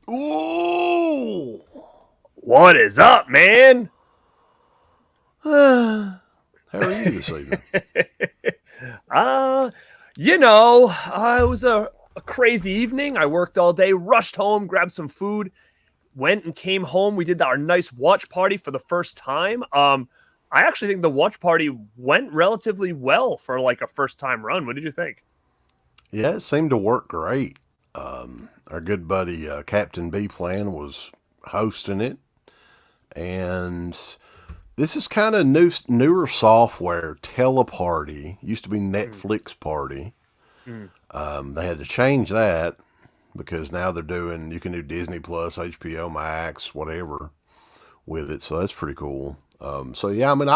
Ooh. What is up, man? How are you this evening? uh, it was a crazy evening. I worked all day, rushed home, grabbed some food, went and came home. We did our nice watch party for the first time. I actually think the watch party went relatively well for like a first time run. What did you think? Yeah, it seemed to work great. Our good buddy Captain B Plan was hosting it, and this is kind of newer software. Teleparty used to be Mm, Netflix Party. mm. They had to change that because now they're doing you can do Disney Plus, HBO Max, whatever with it. So that's pretty cool. So yeah, I mean,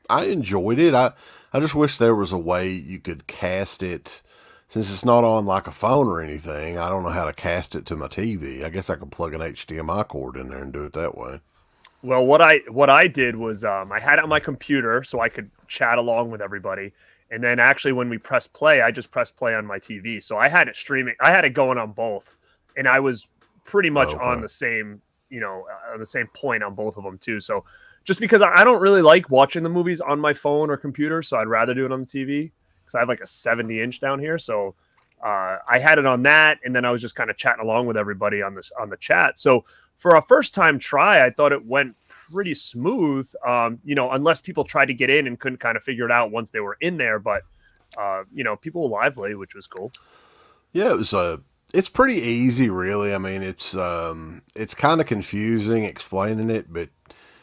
I enjoyed it. I just wish there was a way you could cast it. Since it's not on like a phone or anything, I don't know how to cast it to my TV. I guess I could plug an HDMI cord in there and do it that way. Well, what I did was I had it on my computer so I could chat along with everybody, and then actually when we press play, I just pressed play on my TV. So I had it streaming. I had it going on both, and I was pretty much Oh, on okay. the same on the same point on both of them too. So just because I don't really like watching the movies on my phone or computer, so I'd rather do it on the TV because I have like a 70-inch down here. So I had it on that, and then I was just kind of chatting along with everybody on this on the chat. So for a first time try, I thought it went pretty smooth. Unless people tried to get in and couldn't kind of figure it out once they were in there, but people were lively, which was cool. Yeah, it was it's pretty easy, really. I mean, it's kind of confusing explaining it, but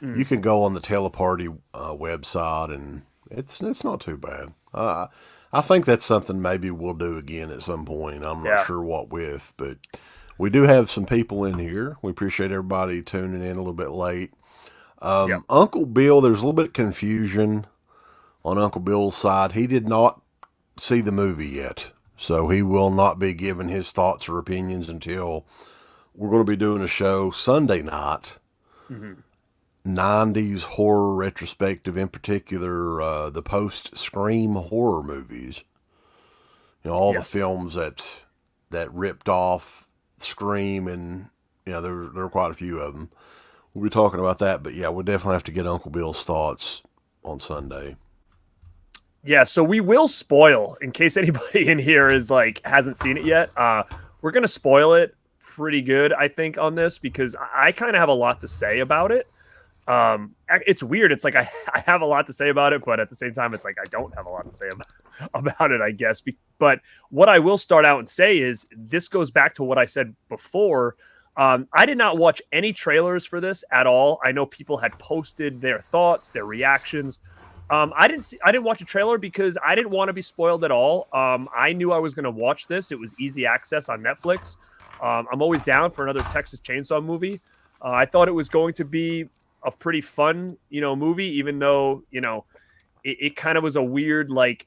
Mm, you can go on the Teleparty website, and it's not too bad. I think that's something maybe we'll do again at some point. I'm not yeah, sure what with, but we do have some people in here. We appreciate everybody tuning in a little bit late. yeah. Uncle Bill, there's a little bit of confusion on Uncle Bill's side. He did not see the movie yet, so he will not be giving his thoughts or opinions until we're going to be doing a show Sunday night, Hmm. 90s horror retrospective, in particular the post Scream horror movies. All the Yes. films that ripped off Scream, and there were quite a few of them. We'll be talking about that, but yeah, we'll definitely have to get Uncle Bill's thoughts on Sunday. Yeah, so we will spoil in case anybody in here is like hasn't seen it yet. We're gonna spoil it pretty good, I think, on this because I kind of have a lot to say about it. It's weird. It's like I have a lot to say about it, but at the same time, it's like I don't have a lot to say about it, I guess. But what I will start out and say is this goes back to what I said before. I did not watch any trailers for this at all. I know people had posted their thoughts, their reactions. I didn't watch a trailer because I didn't want to be spoiled at all. I knew I was going to watch this. It was easy access on Netflix. I'm always down for another Texas Chainsaw movie. I thought it was going to be a pretty fun, movie, even though, it kind of was a weird, like,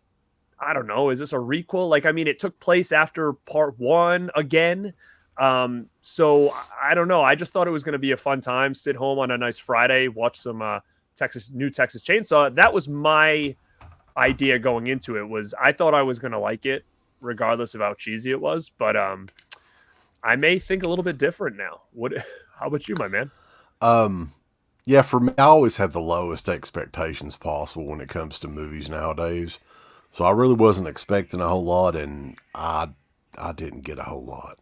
I don't know, is this a requel? Like, I mean, it took place after part one again. So I don't know. I just thought it was going to be a fun time, sit home on a nice Friday, watch some new Texas Chainsaw. That was my idea going into it. Was I thought I was going to like it, regardless of how cheesy it was. But I may think a little bit different now. What? How about you, my man? Yeah, for me, I always have the lowest expectations possible when it comes to movies nowadays. So I really wasn't expecting a whole lot, and I didn't get a whole lot,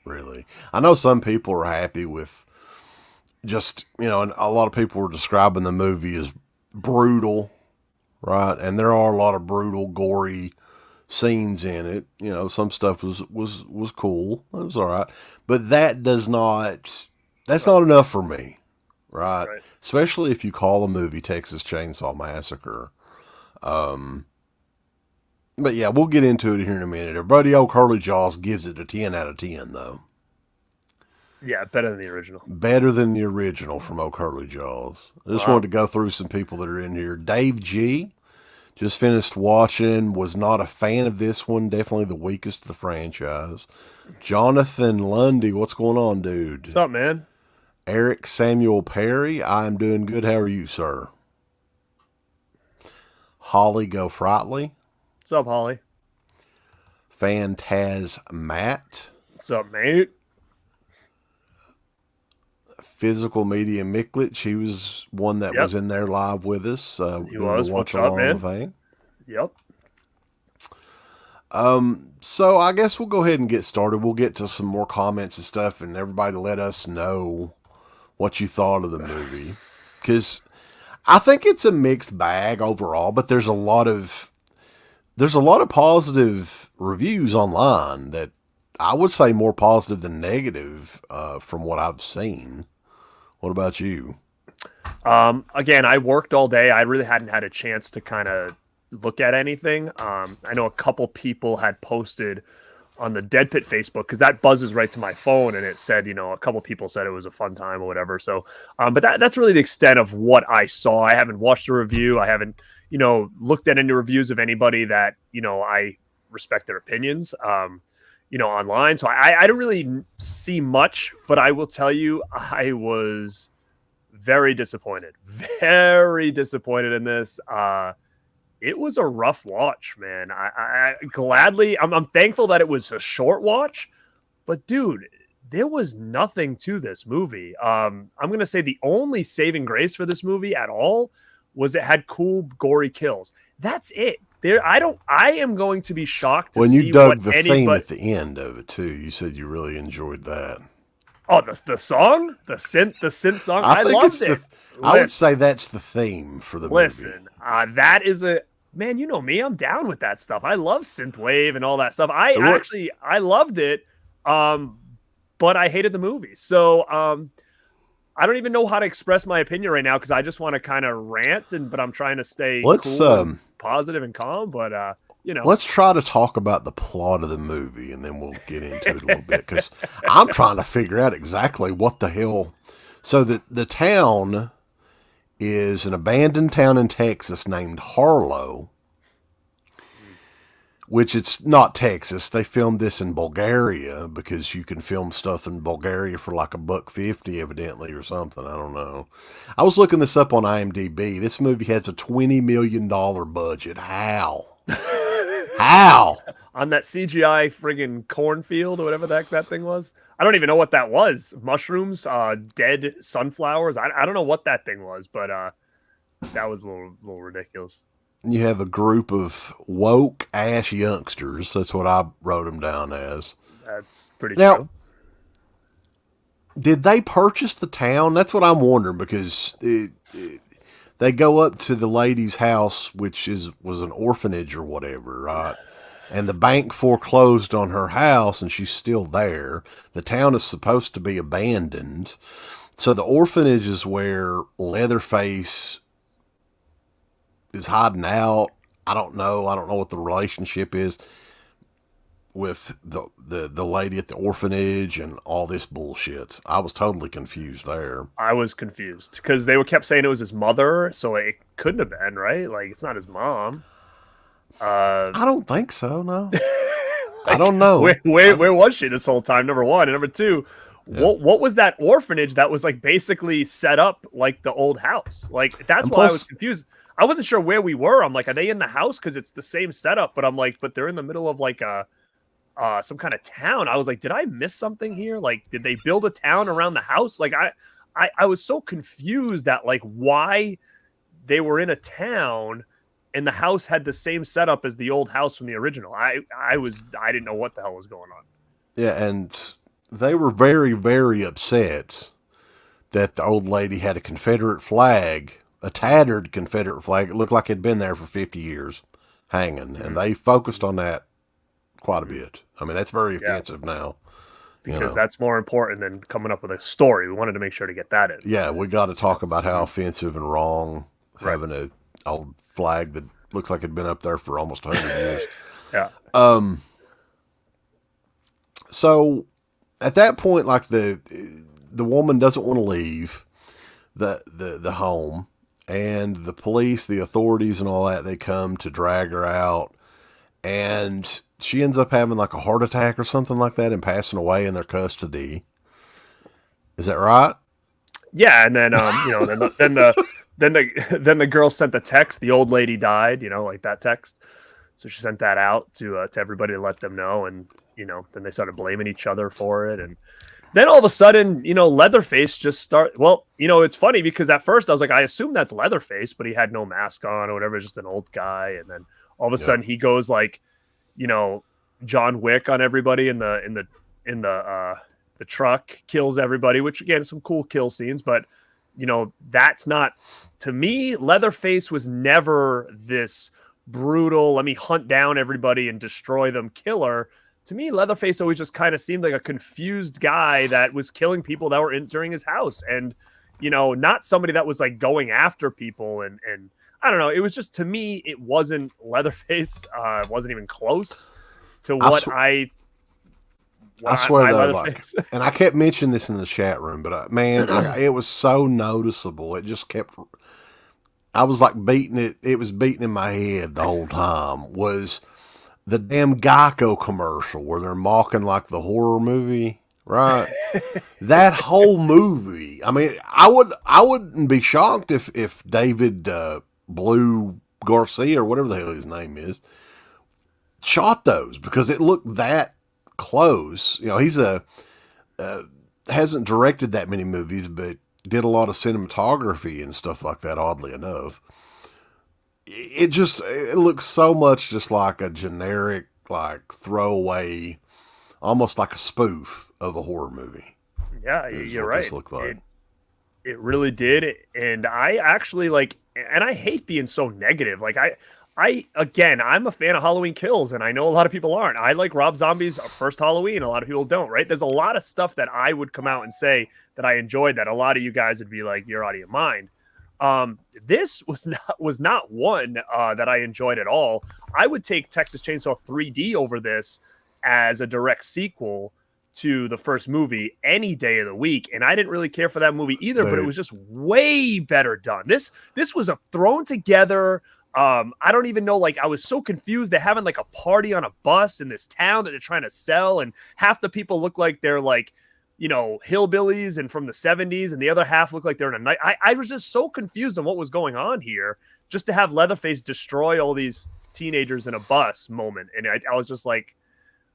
really. I know some people are happy with just, and a lot of people were describing the movie as brutal, right? And there are a lot of brutal, gory scenes in it. Some stuff was cool. It was all right. But that's not enough for me, right? Right. Especially if you call a movie Texas Chainsaw Massacre. But yeah, we'll get into it here in a minute. Our buddy old Curly Jaws gives it a 10 out of 10, though. Yeah, better than the original. Better than the original from old Curly Jaws. I just wanted Wow. to go through some people that are in here. Dave G. Just finished watching, was not a fan of this one. Definitely the weakest of the franchise. Jonathan Lundy, what's going on, What's dude? up, man? Eric Samuel Perry, I am doing good. How are you, sir? Holly Gofrightly, What's up, Holly? Phantaz Matt, What's up, mate? Physical Media Miklich. He was one that Yep, was in there live with us, he doing the was. watch What's up, along man? thing. Yep. So I guess we'll go ahead and get started. We'll get to some more comments and stuff, and everybody let us know what you thought of the movie, because I think it's a mixed bag overall. But there's a lot of positive reviews online that I would say more positive than negative from what I've seen. What about you? Again, I worked all day. I really hadn't had a chance to kind of look at anything. I know a couple people had posted on the Dead Pit Facebook because that buzzes right to my phone, and it said, a couple people said it was a fun time or whatever. So, but that's really the extent of what I saw. I haven't watched a review. I haven't, looked at any reviews of anybody that I respect their opinions. Online. So I don't really see much, but I will tell you, I was very disappointed. Very disappointed in this. It was a rough watch, man. I gladly, I'm thankful that it was a short watch, but dude, there was nothing to this movie. I'm gonna say the only saving grace for this movie at all was it had cool, gory kills. That's it. I am going to be shocked to When you see what dug the theme anybody. at the end of it too, you said you really enjoyed that. Oh, the song, the synth song. I I think loved it's it. I would Listen, say that's the theme for the movie. listen. That is a man. You know me. I'm down with that stuff. I love synthwave and all that stuff. What I loved it. Um, but I hated the movie. So I don't even know how to express my opinion right now because I just want to kind of rant but I'm trying to stay let's cool and positive and calm. But let's try to talk about the plot of the movie, and then we'll get into it a little bit, because I'm trying to figure out exactly what the hell. So the town is an abandoned town in Texas named Harlow, which it's not Texas. They filmed this in Bulgaria because you can film stuff in Bulgaria for like $1.50 evidently, or something. I don't know. I was looking this up on IMDb. This movie has a $20 million budget. How? How? on that CGI friggin' cornfield or whatever that thing was. I don't even know what that was. Mushrooms, dead sunflowers. I don't know what that thing was, but that was a little ridiculous. You have a group of woke ass youngsters. That's what I wrote them down as. That's pretty Now, true. did they purchase the town? That's what I'm wondering, because they go up to the lady's house, which was an orphanage or whatever, right? And the bank foreclosed on her house, and she's still there. The town is supposed to be abandoned. So the orphanage is where Leatherface is hiding out. I don't know. I don't know what the relationship is with the lady at the orphanage and all this bullshit. I was totally confused there. I was confused because they were kept saying it was his mother, so it couldn't have been right. Like it's not his mom. Uh, I don't think so. No, I like don't know. where was she this whole time? Number one, and number two, Yeah. what was that orphanage that was like basically set up like the old house? Like that's And why I was plus, confused. I wasn't sure where we were. I'm like, are they in the house? Because it's the same setup, but I'm like, but they're in the middle of like a some kind of town. I was like, did I miss something here? Like, did they build a town around the house? Like, I was so confused that like why they were in a town and the house had the same setup as the old house from the original. I didn't know what the hell was going on. yeah, and they were very, very upset that the old lady had a Confederate flag, a tattered Confederate flag. It looked like it'd been there for 50 years hanging, and Mm-hmm. they focused on that quite a Mm-hmm. bit. I mean, that's very Yeah, offensive now, you because know. that's more important than coming up with a story. We wanted to make sure to get that in. Yeah, we got to talk about how Mhm. offensive and wrong Right. having a old flag that looks like it'd been up there for almost 100 years. Yeah. So at that point, like the woman doesn't want to leave the home, and the police, the authorities, and all that, they come to drag her out, and she ends up having like a heart attack or something like that and passing away in their custody. Is that right? Yeah, and then then the girl sent the text. The old lady died. Like that text. So she sent that out to everybody to let them know, and then they started blaming each other for it, and then all of a sudden, Leatherface just start. Well, it's funny because at first I was like, I assume that's Leatherface, but he had no mask on or whatever, just an old guy. And then all of a Yeah. sudden he goes like, you know, John Wick on everybody in the truck, kills everybody, which again, some cool kill scenes, but that's not, to me, Leatherface was never this brutal, let me hunt down everybody and destroy them killer. To me, Leatherface always just kind of seemed like a confused guy that was killing people that were entering his house, and not somebody that was like going after people. And I don't know. It was just, to me, it wasn't Leatherface. It wasn't even close to what I swear though, Leatherface. and I kept mentioning this in the chat room, but man, it was so noticeable. It just kept. I was like beating it. It was beating in my head the whole time. Was the damn Geico commercial where they're mocking like the horror movie, right? That whole movie. I mean, I wouldn't be shocked if David Blue Garcia or whatever the hell his name is shot those, because it looked that close. He's hasn't directed that many movies, but did a lot of cinematography and stuff like that. Oddly enough, it looks so much just like a generic, like throwaway, almost like a spoof of a horror movie. Yeah, you're right. This looked like. It really did, and I actually like, and I hate being so negative. Like again, I'm a fan of Halloween Kills, and I know a lot of people aren't. I like Rob Zombie's first Halloween. A lot of people don't, right? There's a lot of stuff that I would come out and say that I enjoyed that a lot of you guys would be like, you're out of your mind. This was not one that I enjoyed at all. I would take Texas Chainsaw 3D over this as a direct sequel to the first movie any day of the week, and I didn't really care for that movie either. But it was just way better done. This was a thrown together. I don't even know. Like, I was so confused. They're having like a party on a bus in this town that they're trying to sell, and half the people look like they're like, hillbillies and from the 70s, and the other half look like they're in a night. I was just so confused on what was going on here, just to have Leatherface destroy all these teenagers in a bus moment. And I was just like,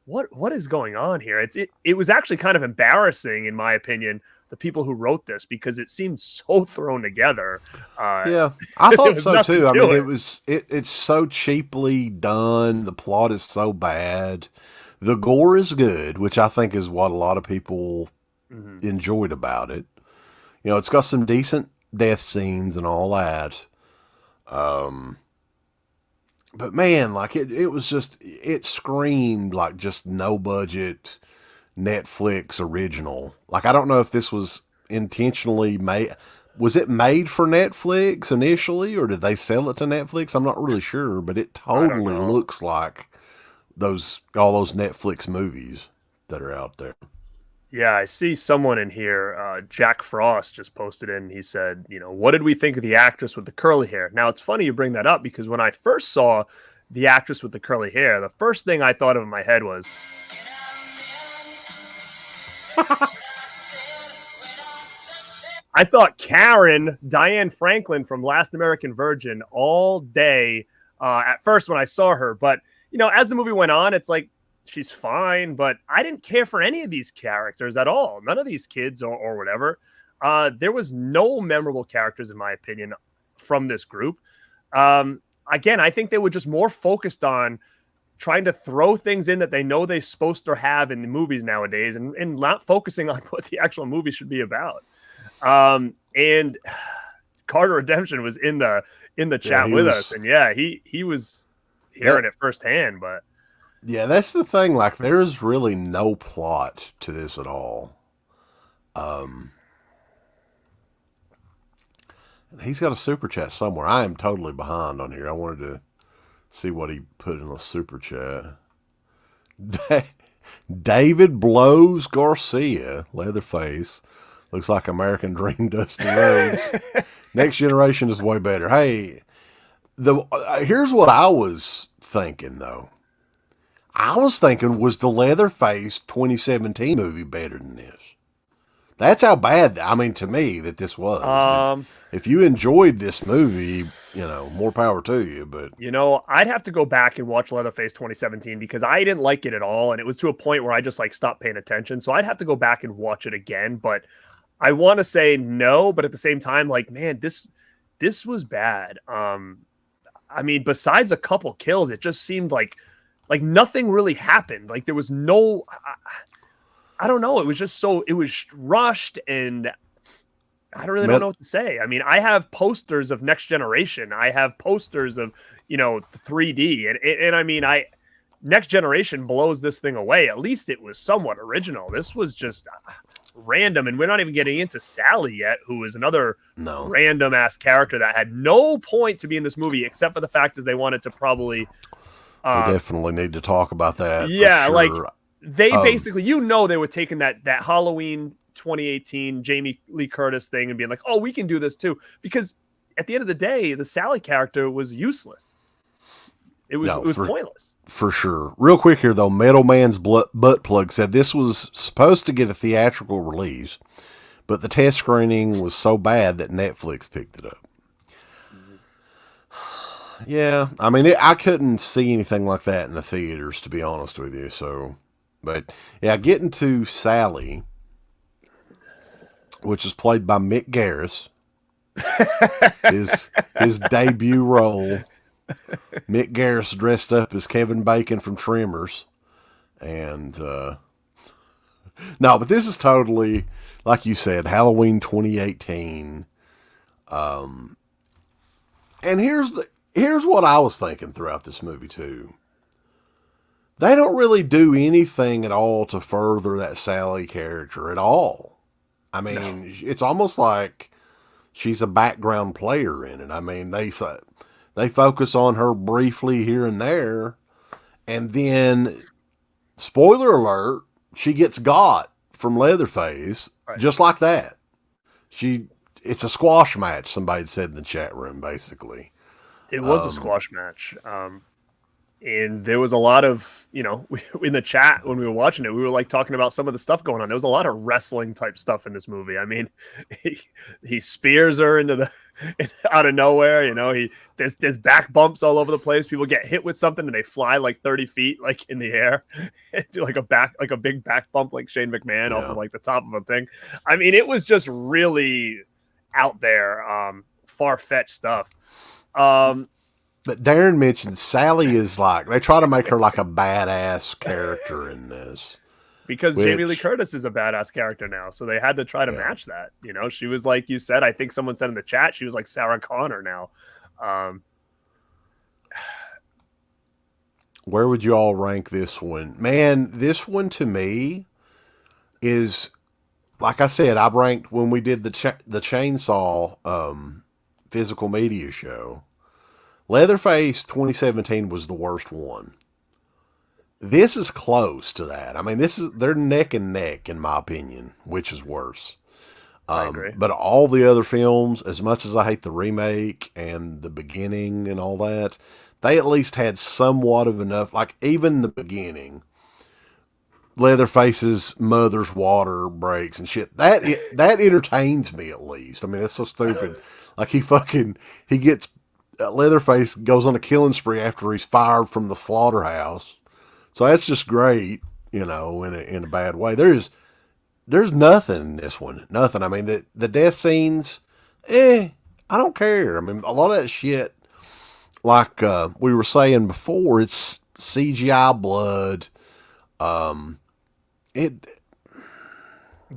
what is going on here? It was actually kind of embarrassing, in my opinion, the people who wrote this, because it seemed so thrown together. Yeah, I thought so too. I mean, it. it's so cheaply done. The plot is so bad. The gore is good, which I think is what a lot of people enjoyed about it. It's got some decent death scenes and all that. But man, like it was just, it screamed like just no budget Netflix original. Like, I don't know if this was intentionally made. Was it made for Netflix initially, or did they sell it to Netflix? I'm not really sure, but it totally looks like all those Netflix movies that are out there. Yeah, I see someone in here, Jack Frost just posted in. He said, what did we think of the actress with the curly hair? Now, it's funny you bring that up, because when I first saw the actress with the curly hair, the first thing I thought of in my head was, I thought Karen, Diane Franklin from Last American Virgin all day at first when I saw her. But, as the movie went on, it's like, she's fine, but I didn't care for any of these characters at all. None of these kids or whatever. There was no memorable characters, in my opinion, from this group. Again, I think they were just more focused on trying to throw things in that they know they're supposed to have in the movies nowadays, and not focusing on what the actual movie should be about. And Carter Redemption was in the chat with us, and yeah, he was hearing it firsthand. But yeah, that's the thing. Like, there's really no plot to this at all. He's got a super chat somewhere. I am totally behind on here. I wanted to see what he put in the super chat. David Blows Garcia, Leatherface. Looks like American Dream, Dusty Rhodes. Next Generation is way better. Hey, here's what I was thinking, though. I was thinking, was the Leatherface 2017 movie better than this? That's how bad, I mean, to me, that this was. If you enjoyed this movie, more power to you. But I'd have to go back and watch Leatherface 2017 because I didn't like it at all. And it was to a point where I just like stopped paying attention. So I'd have to go back and watch it again. But I want to say no, but at the same time, like, man, this was bad. I mean, besides a couple kills, it just seemed like nothing really happened. Like there was no, I don't know. It was just it was rushed, and I don't really don't know what to say. I mean, I have posters of Next Generation. I have posters of 3D, and I mean, Next Generation blows this thing away. At least it was somewhat original. This was just random, and we're not even getting into Sally yet, who is another random ass character that had no point to be in this movie except for the fact is they wanted to probably. We definitely need to talk about that. Yeah, for sure. like they basically, they were taking that Halloween 2018 Jamie Lee Curtis thing and being like, oh, we can do this too, because at the end of the day, the Sally character was useless. It was pointless. For sure. Real quick here, though, Metal Man's butt plug said this was supposed to get a theatrical release, but the test screening was so bad that Netflix picked it up. Yeah, I mean, I couldn't see anything like that in the theaters, to be honest with you. So, but yeah, getting to Sally, which is played by Mick Garris, his debut role. Mick Garris dressed up as Kevin Bacon from Tremors, and no, but this is totally, like you said, Halloween 2018. And here's what I was thinking throughout this movie too. They don't really do anything at all to further that Sally character at all. I mean, It's almost like she's a background player in it. I mean, they focus on her briefly here and there, and then, spoiler alert, she gets got from Leatherface, just like that. It's a squash match, somebody said in the chat room, basically. It was a squash match. And there was a lot of, in the chat when we were watching it, we were like talking about some of the stuff going on. There was a lot of wrestling type stuff in this movie. I mean, he spears her out of nowhere. There's back bumps all over the place. People get hit with something and they fly like 30 feet, like in the air, do like a big back bump, like Shane McMahon off of like the top of a thing. I mean, it was just really out there, far-fetched stuff. But Darren mentioned Sally is like, they try to make her like a badass character in this. Because Jamie Lee Curtis is a badass character now, so they had to try to match that. She was like you said, I think someone said in the chat, she was like Sarah Connor now. Where would you all rank this one? Man, this one to me is, like I said, I ranked when we did the Chainsaw physical media show. Leatherface 2017 was the worst one. This is close to that. I mean, they're neck and neck in my opinion, which is worse. I agree. But all the other films, as much as I hate the remake and the beginning and all that, they at least had somewhat of enough. Like even the beginning, Leatherface's mother's water breaks and shit. That entertains me at least. I mean, that's so stupid. Like he gets. Leatherface goes on a killing spree after he's fired from the slaughterhouse. So that's just great, in a bad way. There's nothing in this one. Nothing. I mean, the death scenes, I don't care. I mean, a lot of that shit, like we were saying before, it's CGI blood.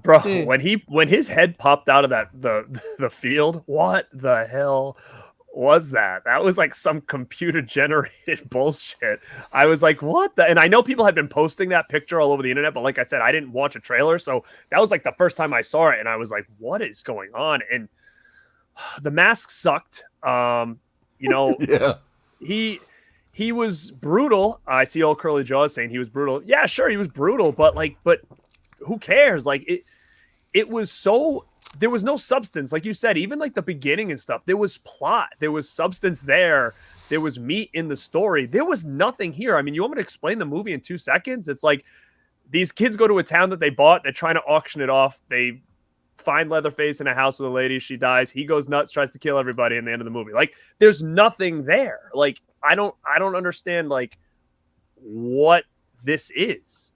Bro, when his head popped out of the field, what the hell was that? That was like some computer generated bullshit. I was like, what the? And I know people had been posting that picture all over the internet, but like I said, I didn't watch a trailer. So that was like the first time I saw it. And I was like, what is going on? And the mask sucked. Yeah. He was brutal. I see old Curly Jaws saying he was brutal. Yeah, sure. He was brutal, but who cares? Like it was so, there was no substance. Like you said, even like the beginning and stuff, there was plot, there was substance there. There was meat in the story. There was nothing here. I mean, you want me to explain the movie in 2 seconds? It's like these kids go to a town that they bought. They're trying to auction it off. They find Leatherface in a house with a lady. She dies. He goes nuts, tries to kill everybody in the end of the movie. Like, there's nothing there. Like, I don't understand like what this is.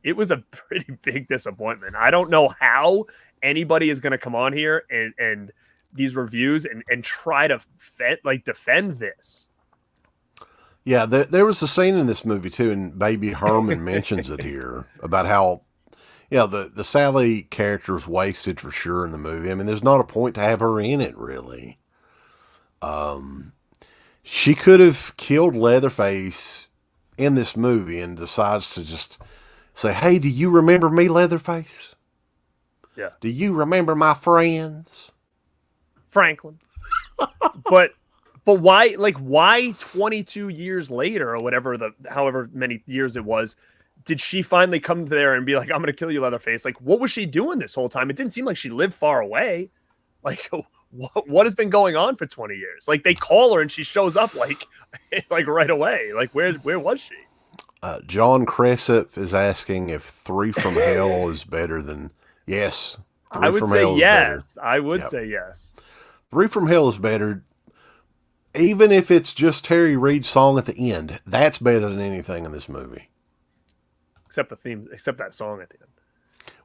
It was a pretty big disappointment. I don't know how anybody is going to come on here and these reviews and try to defend this. Yeah, there was a scene in this movie too, and Baby Herman mentions it here about how, the Sally character's wasted for sure in the movie. I mean, there's not a point to have her in it, really. She could have killed Leatherface in this movie and decides to just say, "Hey, do you remember me, Leatherface? Yeah. Do you remember my friends? Franklin." But why, like, why 22 years later or whatever, however many years it was, did she finally come there and be like, "I'm going to kill you, Leatherface"? Like, what was she doing this whole time? It didn't seem like she lived far away. Like, what has been going on for 20 years? Like, they call her and she shows up like right away. Like, where was she? John Cressup is asking if Three from Hell is better than... Yes. I would say yes. I would say yes. Three from Hell is better. Even if it's just Terry Reid's song at the end, that's better than anything in this movie. Except the themes, except that song at the end.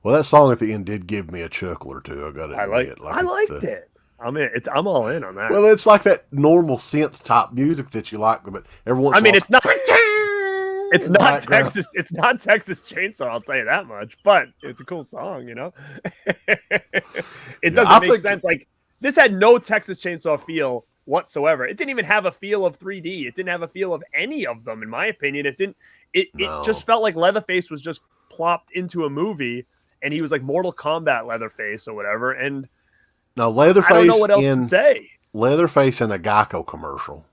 Well, that song at the end did give me a chuckle or two. I got to admit. I liked it. I'm all in on that. Well, it's like that normal synth type music that you like, but every once in a while, it's not. It's not Texas. It's not Texas Chainsaw. I'll tell you that much. But it's a cool song, you know. It doesn't make sense. Like, this had no Texas Chainsaw feel whatsoever. It didn't even have a feel of 3D. It didn't have a feel of any of them, in my opinion. It didn't. It just felt like Leatherface was just plopped into a movie, and he was like Mortal Kombat Leatherface or whatever. And no, Leatherface. I don't know what else to say. Leatherface in a Geico commercial.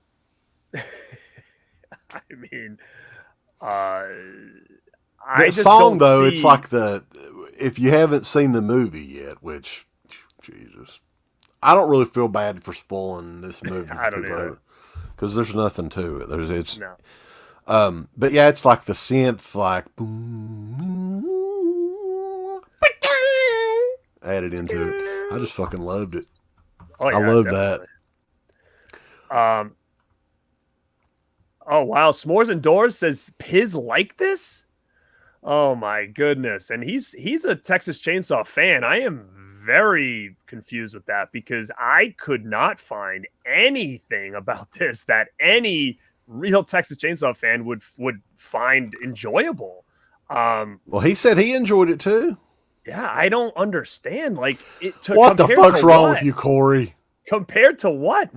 I mean, the song though, it's like if you haven't seen the movie yet, which Jesus, I don't really feel bad for spoiling this movie. I don't either, because there's nothing to it. It's no. But yeah, it's like the synth, like boom, added into it. I just fucking loved it. Oh, yeah, I love definitely. That. Oh wow, S'mores Indoors says Piz like this. Oh my goodness, and he's a Texas Chainsaw fan. I am very confused with that because I could not find anything about this that any real Texas Chainsaw fan would find enjoyable. Well, he said he enjoyed it too. Yeah, I don't understand. Like, what the fuck's wrong with you, Corey? Compared to what?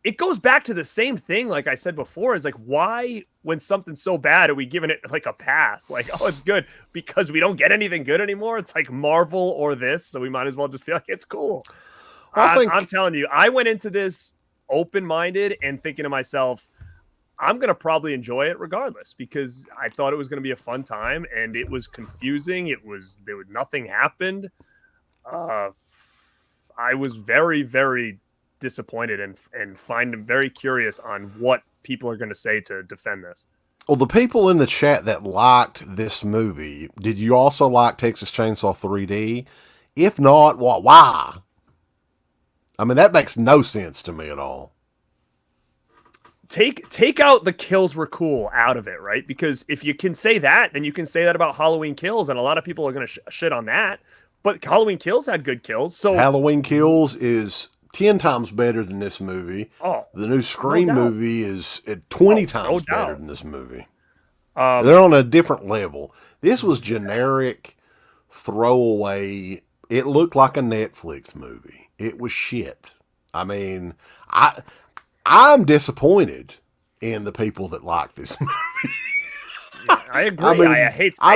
It goes back to the same thing, like I said before, is like, why, when something's so bad, are we giving it like a pass? Like, oh, it's good because we don't get anything good anymore. It's like Marvel or this, so we might as well just feel like it's cool. I'm telling you, I went into this open-minded and thinking to myself, I'm going to probably enjoy it regardless because I thought it was going to be a fun time, and it was confusing. Nothing happened. I was very, very disappointed and find them very curious on what people are going to say to defend this. Well, the people in the chat that liked this movie, did you also like Texas Chainsaw 3D? If not, why? I mean, that makes no sense to me at all. Take out the kills were cool out of it, right? Because if you can say that, then you can say that about Halloween Kills, and a lot of people are going to shit on that. But Halloween Kills had good kills. So Halloween Kills is 10 times better than this movie. Oh, the new Scream movie is 20 times better than this movie. They're on a different level. This was generic, throwaway. It looked like a Netflix movie. It was shit. I mean, I'm disappointed in the people that like this movie. Yeah, I agree. I mean, I hate saying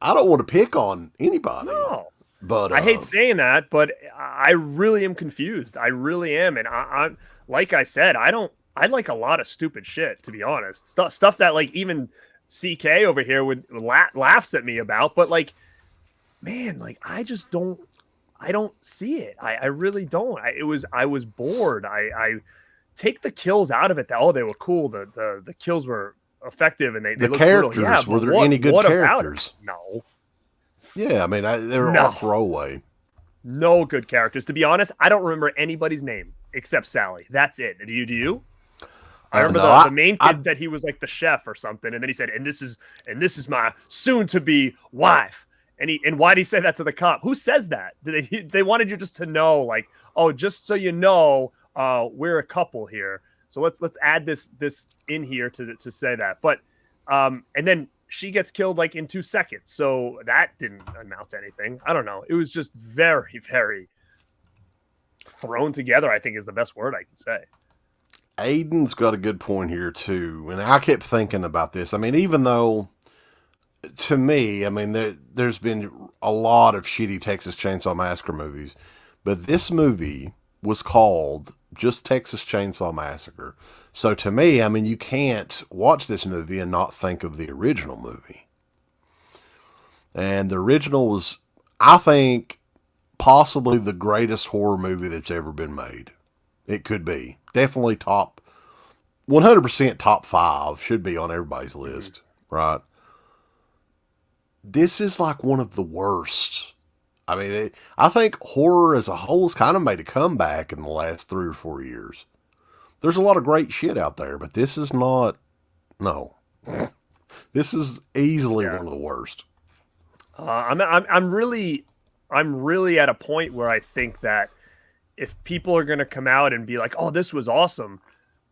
I don't want to pick on anybody. No. But I hate saying that, but I really am confused. I really am. And I'm like I said, I like a lot of stupid shit, to be honest. Stuff that like even CK over here would laughs at me about. But like, man, like I don't see it. I really don't. I was bored. I take the kills out of it. They were cool. The kills were effective and they the looked characters. Yeah, were there any good characters? No. Yeah, I mean, they were all throwaway. No good characters. To be honest, I don't remember anybody's name except Sally. That's it. Do you? Do you? I remember No, the main I kid said he was like the chef or something, and then he said, "And this is my soon to be wife." And why did he say that to the cop? Who says that? Did they wanted you just to know, like, oh, just so you know, we're a couple here. So let's add this in here to say that. But and then she gets killed like in 2 seconds, so that didn't amount to anything. I don't know. It was just very very thrown together, I think is the best word I can say. Aiden's got a good point here too, and I kept thinking about this. I mean, even though to me, I mean, there's been a lot of shitty Texas Chainsaw Massacre movies, but this movie was called just Texas Chainsaw Massacre. So to me, I mean, you can't watch this movie and not think of the original movie. And the original was, I think, possibly the greatest horror movie that's ever been made. It could be. Definitely top, 100% top five, should be on everybody's list, right? This is like one of the worst. I mean, I think horror as a whole has kind of made a comeback in the last 3 or 4 years. There's a lot of great shit out there, but this is not, no. This is easily Yeah. one of the worst. I'm really at a point where I think that if people are going to come out and be like, "Oh, this was awesome,"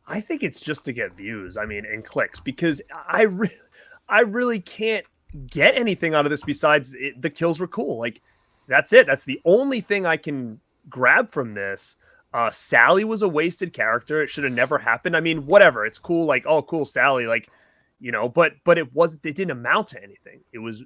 I think it's just to get views. I mean, and clicks, because I really can't get anything out of this besides the kills were cool. Like that's it. That's the only thing I can grab from this. Sally was a wasted character. It should have never happened. I mean, whatever. It's cool. Like, oh, cool, Sally. Like, but it wasn't. It didn't amount to anything. It was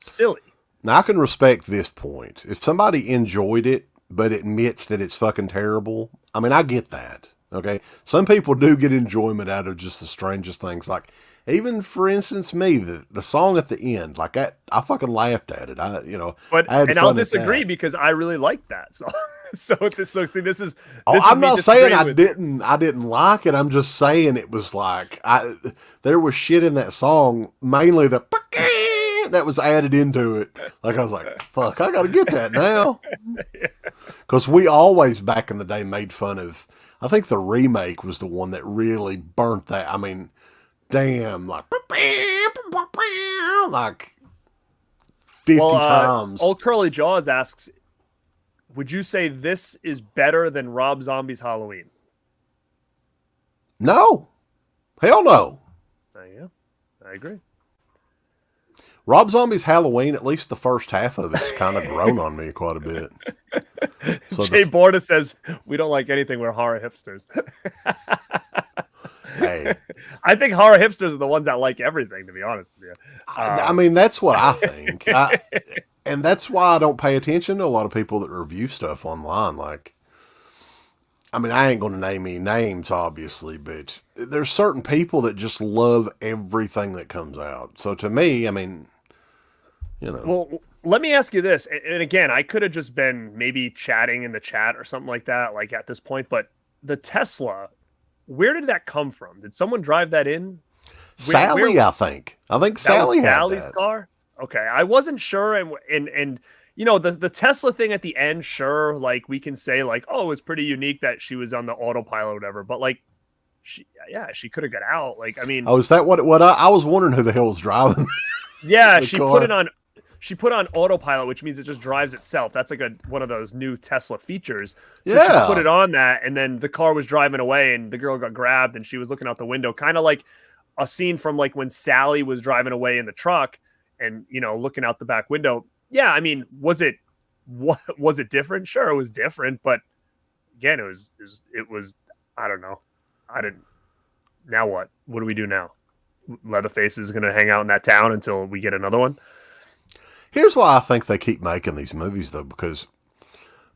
silly. Now, I can respect this point. If somebody enjoyed it, but admits that it's fucking terrible, I mean, I get that. Okay. Some people do get enjoyment out of just the strangest things. Like, even for instance, me, the song at the end, like I fucking laughed at it. But I had and fun I'll at disagree that. because I really like that. So see, this is Oh, this is I'm me not saying disagreeing with. I didn't like it. I'm just saying it was like there was shit in that song, mainly the that was added into it. Like I was like, fuck, I gotta get that now. Because we always back in the day made fun of. I think the remake was the one that really burnt that. I mean, damn, like Well, 50 times. old Curly Jaws asks, would you say this is better than Rob Zombie's Halloween? No, hell no. Yeah, I agree. Rob Zombie's Halloween, at least the first half of it's kind of grown on me quite a bit. So Jay Borda says we don't like anything. We're horror hipsters. hey, I think horror hipsters are the ones that like everything. To be honest with you, I mean that's what I think, and that's why I don't pay attention to a lot of people that review stuff online. Like, I mean, I ain't going to name any names, obviously, but there's certain people that just love everything that comes out. So to me, I mean, well, let me ask you this, and again, I could have just been maybe chatting in the chat or something like that, like at this point. But the Tesla, where did that come from? Did someone drive that in? Sally, I think Sally had Sally's that. car. Okay, I wasn't sure, and the Tesla thing at the end, sure, like we can say like, oh, it was pretty unique that she was on the autopilot or whatever, but like, she could have got out. Like, I mean, Oh, is that what I was wondering who the hell was driving yeah, the she car? put it on. She put on autopilot, which means it just drives itself. That's like one of those new Tesla features. So she put it Yeah. on that, and then the car was driving away, and the girl got grabbed, and she was looking out the window, kind of like a scene from like when Sally was driving away in the truck, and looking out the back window. Yeah, I mean, was it different? Sure, it was different, but again, it was. I don't know. I didn't. Now what? What do we do now? Leatherface is going to hang out in that town until we get another one. Here's why I think they keep making these movies, though, because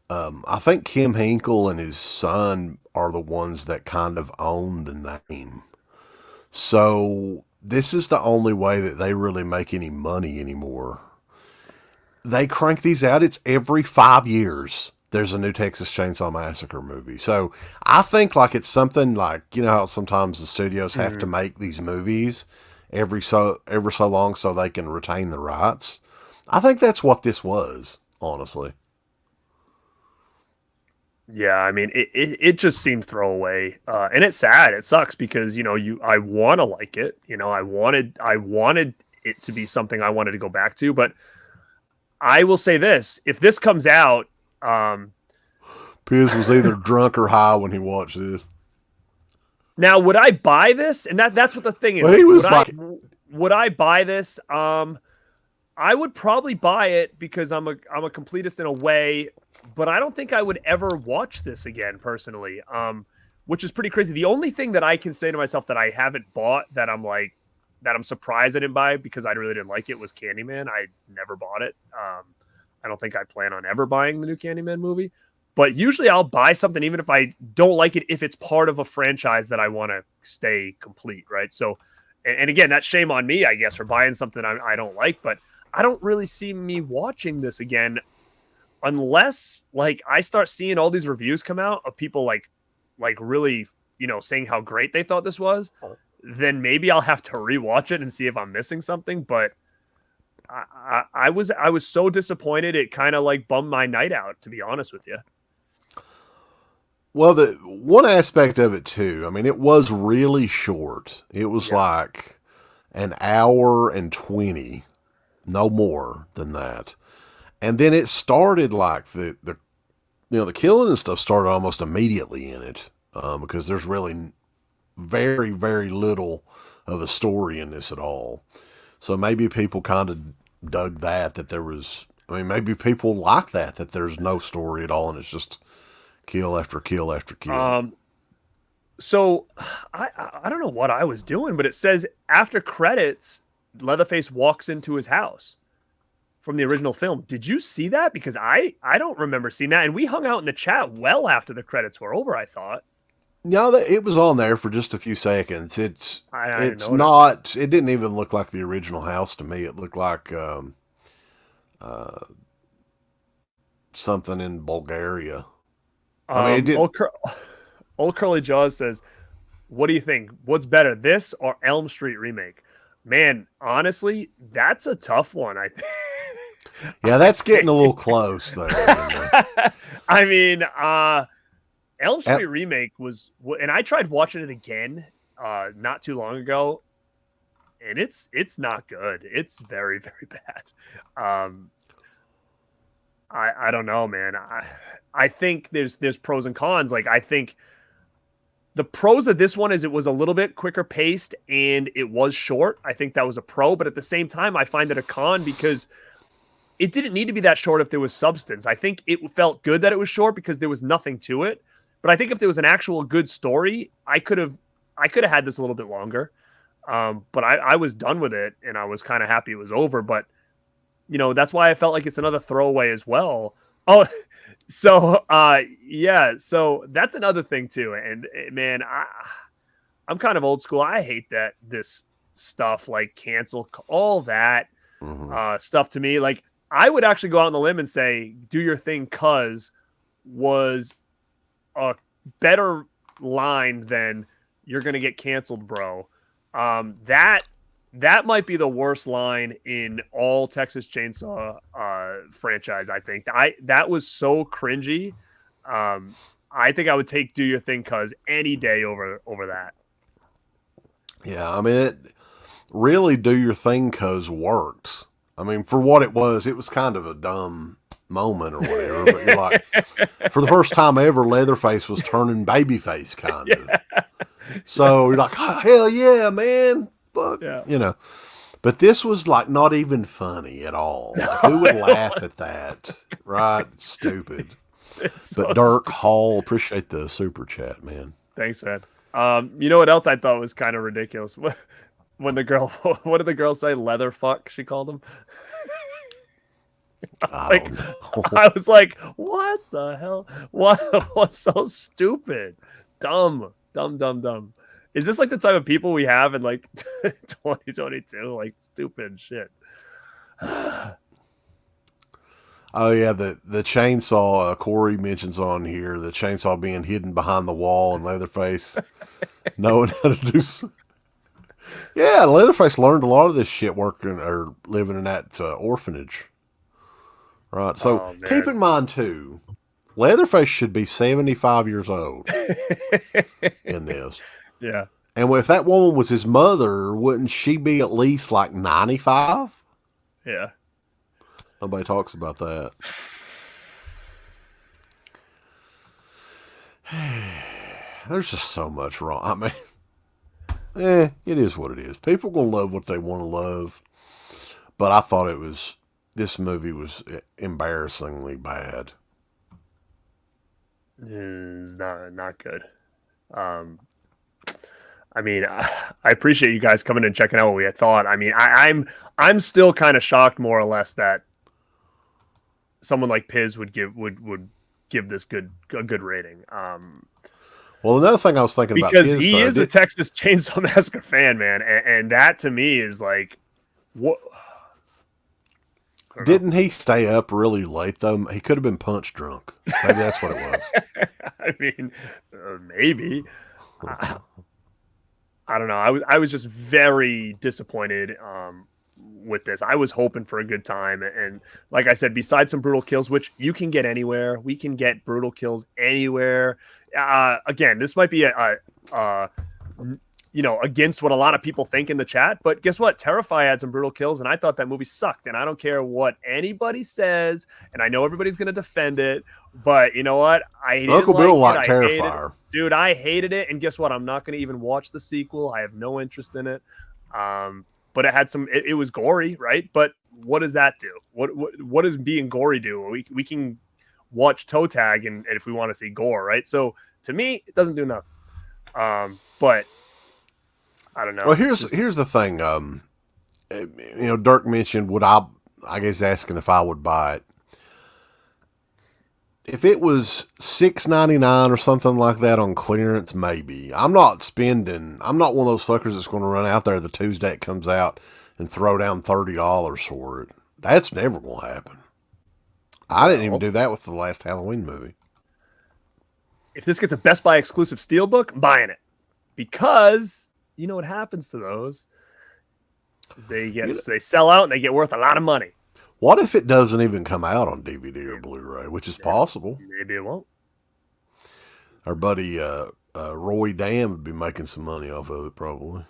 I think Kim Hinkle and his son are the ones that kind of own the name. So this is the only way that they really make any money anymore. They crank these out. It's every 5 years. There's a new Texas Chainsaw Massacre movie. So I think like it's something like, how sometimes the studios have to make these movies every so long so they can retain the rights. I think that's what this was, honestly. Yeah, I mean, it just seemed throwaway, and it's sad. It sucks because I want to like it. I wanted it to be something I wanted to go back to. But I will say this: if this comes out, um, Piz was either drunk or high when he watched this. now would I buy this? And that's what the thing is. Well, he Like, was like, would I buy this? I would probably buy it because I'm a completist in a way, but I don't think I would ever watch this again personally. Which is pretty crazy. The only thing that I can say to myself that I haven't bought that I'm surprised I didn't buy because I really didn't like it was Candyman. I never bought it. I don't think I plan on ever buying the new Candyman movie. But usually I'll buy something even if I don't like it if it's part of a franchise that I want to stay complete, right? So, and again, that's shame on me, I guess, for buying something I don't like. But I don't really see me watching this again unless like I start seeing all these reviews come out of people like really saying how great they thought this was. Then maybe I'll have to rewatch it and see if I'm missing something. But I was so disappointed. It kind of like bummed my night out, to be honest with you. well, the one aspect of it too. I mean, it was really short. It was Yeah. like an hour and 20, no more than that. And then it started like the killing and stuff started almost immediately in it, because there's really very, very little of a story in this at all. So maybe people kind of dug that there was. I mean, maybe people like that there's no story at all and it's just kill after kill after kill. Um. So I don't know what I was doing, but it says after credits, Leatherface walks into his house from the original film. Did you see that? Because I don't remember seeing that, and we hung out in the chat well after the credits were over. I thought No, it was on there for just a few seconds. I didn't It's notice. not. It didn't even look like the original house to me. It looked like something in Bulgaria. I mean, it Um, didn't. old, Cur- old Curly Jaws says, "What do you think? What's better, this or Elm Street remake?" Man, honestly, that's a tough one. I think. Yeah, I that's getting a little think. close there. You know. I mean, Elm Uh, Street remake and I tried watching it again, not too long ago, and it's not good. It's very very bad. I don't know, man. I think there's pros and cons. Like I think the pros of this one is it was a little bit quicker paced and it was short. I think that was a pro, but at the same time, I find it a con because it didn't need to be that short if there was substance. I think it felt good that it was short because there was nothing to it. But I think if there was an actual good story, I could have had this a little bit longer. But I was done with it and I was kind of happy it was over. But that's why I felt like it's another throwaway as well. Oh, so yeah, so that's another thing too. And man, I'm kind of old school. I hate that this stuff like cancel all that mhm. stuff to me. Like I would actually go out on the limb and say, "Do your thing," cuz was a better line than "You're gonna get canceled, bro." That might be the worst line in all Texas Chainsaw franchise. I think that was so cringy. I think I would take "Do Your Thing" cuz any day over that. Yeah, I mean, it really do your thing cuz works. I mean, for what it was kind of a dumb moment or whatever. But you're like, for the first time ever, Leatherface was turning babyface, kind of. Yeah, So you're like, oh, hell yeah, man. Fuck, yeah. you know. But this was like not even funny at all. Like, who would laugh at that? Right? Stupid. It's But so Dirk stupid. Hall, appreciate the super chat, man. Thanks, man. You know what else I thought was kind of ridiculous? When the girl, what did the girl say? Leather fuck, she called him. I was I like, don't know. I was like, what the hell? What was so stupid? Dumb, dumb, dumb, dumb. Is this like the type of people we have in like 2022? Like stupid shit. Oh yeah, the chainsaw. Corey mentions on here the chainsaw being hidden behind the wall and Leatherface knowing how to do. Yeah, Leatherface learned a lot of this shit working or living in that orphanage. Right. So Oh keep man. in mind too, Leatherface should be 75 years old in this. Yeah. And if that woman was his mother, wouldn't she be at least like 95? Yeah. Nobody talks about that. There's just so much wrong. I mean, it is what it is. People gonna love what they want to love. But I thought this movie was embarrassingly bad. It's not good. I mean, I appreciate you guys coming and checking out what we had thought. I mean, I'm still kind of shocked, more or less, that someone like Piz would give this a good rating. Well, another thing I was thinking about because he is a Texas Chainsaw Massacre fan, man, and that to me is like, what? Didn't he stay up really late though? He could have been punch drunk. Maybe that's what it was. I mean, maybe. I don't know. I was just very disappointed with this. I was hoping for a good time, and like I said, besides some brutal kills, which you can get anywhere, we can get brutal kills anywhere. Again, this might be against what a lot of people think in the chat, but guess what? Terrify had some brutal kills, and I thought that movie sucked, and I don't care what anybody says, and I know everybody's going to defend it, but you know what? Uncle Bill liked Terrifier. Dude, I hated it, and guess what? I'm not going to even watch the sequel. I have no interest in it. But it had some. It was gory, right? But what does that do? What does being gory do? We can watch toe tag, and if we want to see gore, right? So to me, it doesn't do nothing. But I don't know. Well, here's the thing. Dirk mentioned I guess asking if I would buy it. If it was $6.99 or something like that on clearance, maybe. I'm not one of those fuckers that's going to run out there the Tuesday it comes out and throw down $30 for it. That's never going to happen. I didn't even do that with the last Halloween movie. If this gets a Best Buy exclusive Steelbook, I'm buying it. Because you know what happens to those is they sell out and they get worth a lot of money. What if it doesn't even come out on DVD or Blu-ray, which is possible? Maybe it won't. Our buddy Roy Dam would be making some money off of it, probably.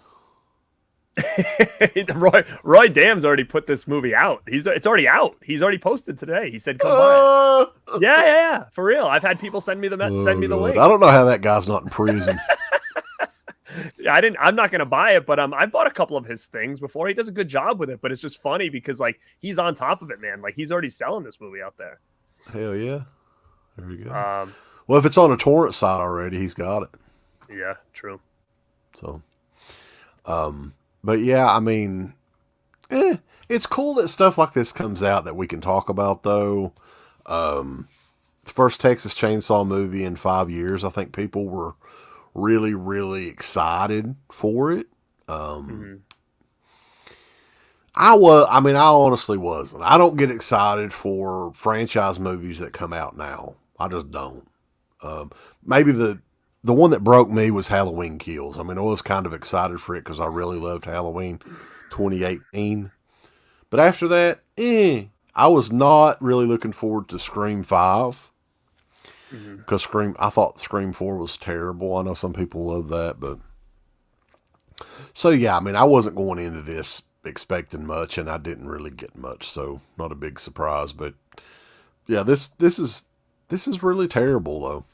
Roy Dam's already put this movie out. It's already out. He's already posted today. He said, "Come buy it." Yeah, for real. I've had people send me the link. I don't know how that guy's not in prison. I'm not going to buy it, but I bought a couple of his things before. He does a good job with it, but it's just funny because like he's on top of it, man. Like he's already selling this movie out there. Hell yeah. There we go. Well, if it's on a torrent site already, he's got it. Yeah, true. So, but yeah, I mean, it's cool that stuff like this comes out that we can talk about though. First Texas Chainsaw movie in 5 years. I think people were really, really excited for it. I honestly wasn't. I don't get excited for franchise movies that come out now. I just don't. Maybe the one that broke me was Halloween Kills. I mean, I was kind of excited for it because I really loved Halloween 2018. But after that, I was not really looking forward to Scream 5. Because I thought Scream 4 was terrible. I know some people love that, but so yeah, I mean, I wasn't going into this expecting much, and I didn't really get much, so not a big surprise. But yeah, this is really terrible, though.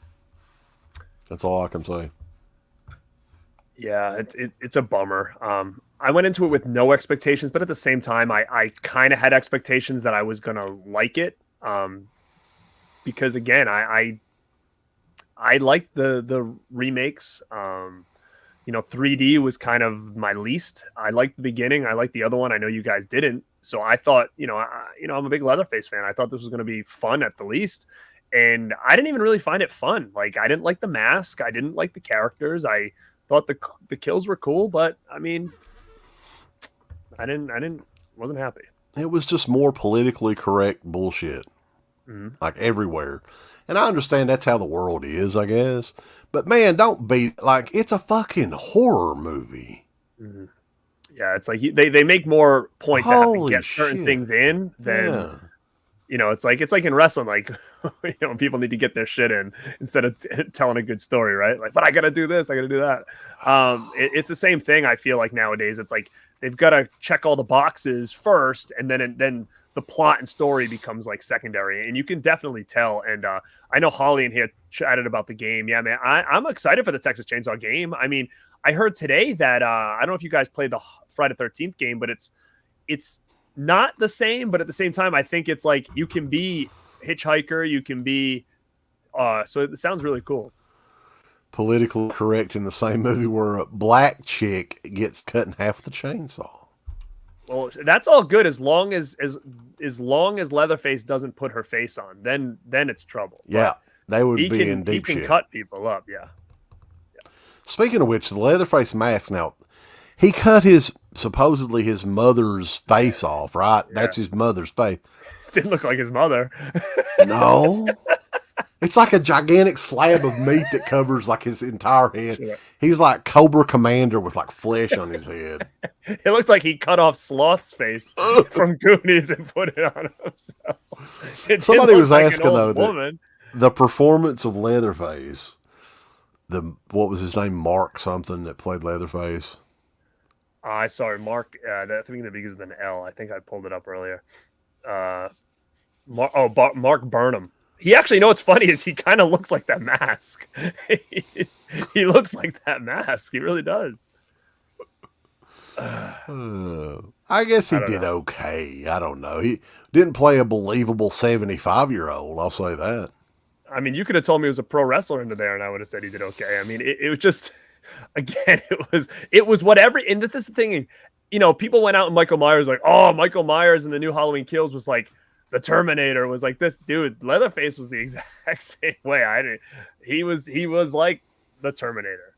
That's all I can say. Yeah, it's a bummer. I went into it with no expectations, but at the same time, I kind of had expectations that I was gonna like it. Because again, I liked the remakes. 3D was kind of my least. I liked the beginning. I liked the other one. I know you guys didn't. So I thought, I'm a big Leatherface fan. I thought this was going to be fun at the least. And I didn't even really find it fun. Like, I didn't like the mask. I didn't like the characters. I thought the kills were cool, but I mean, wasn't happy. It was just more politically correct bullshit. Like everywhere. And I understand that's how the world is, I guess. But man, don't be like, it's a fucking horror movie. Yeah, it's like they make more point to have to get certain things in than it's like in wrestling, like people need to get their shit in instead of telling a good story, right? Like, but I gotta do this, I gotta do that. It's the same thing. I feel like nowadays it's like they've got to check all the boxes first, and then the plot and story becomes like secondary, and you can definitely tell. And I know Holly in here chatted about the game. Yeah, man, I'm excited for the Texas Chainsaw game. I mean, I heard today that I don't know if you guys played the Friday 13th game, but it's not the same, but at the same time, I think it's like you can be hitchhiker, you can be so it sounds really cool. Politically correct in the same movie where a black chick gets cut in half with a chainsaw. Well, that's all good as long as long as Leatherface doesn't put her face on, then it's trouble. Yeah, they would be in He deep can shit. cut people up, yeah. Speaking of which, the Leatherface mask, now, he cut supposedly his mother's face off, right? Yeah. That's his mother's face. Didn't look like his mother. No. It's like a gigantic slab of meat that covers like his entire head. Sure. He's like Cobra Commander with like flesh on his head. It looked like he cut off Sloth's face from Goonies and put it on himself. Somebody was asking though the performance of Leatherface. What was his name? Mark something that played Leatherface. I saw Mark. I think that begins with an L. I think I pulled it up earlier. Mark Burnham. He actually, what's funny is he kind of looks like that mask. He looks like that mask. He really does. I guess he did okay. I don't know. He didn't play a believable 75-year-old. I'll say that. I mean, you could have told me he was a pro wrestler into there, and I would have said he did okay. I mean, it was just, again, it was whatever. And this is the thing, people went out and Michael Myers like, oh, Michael Myers in the new Halloween Kills was like the Terminator, was like this dude. Leatherface was the exact same way. He was like the Terminator,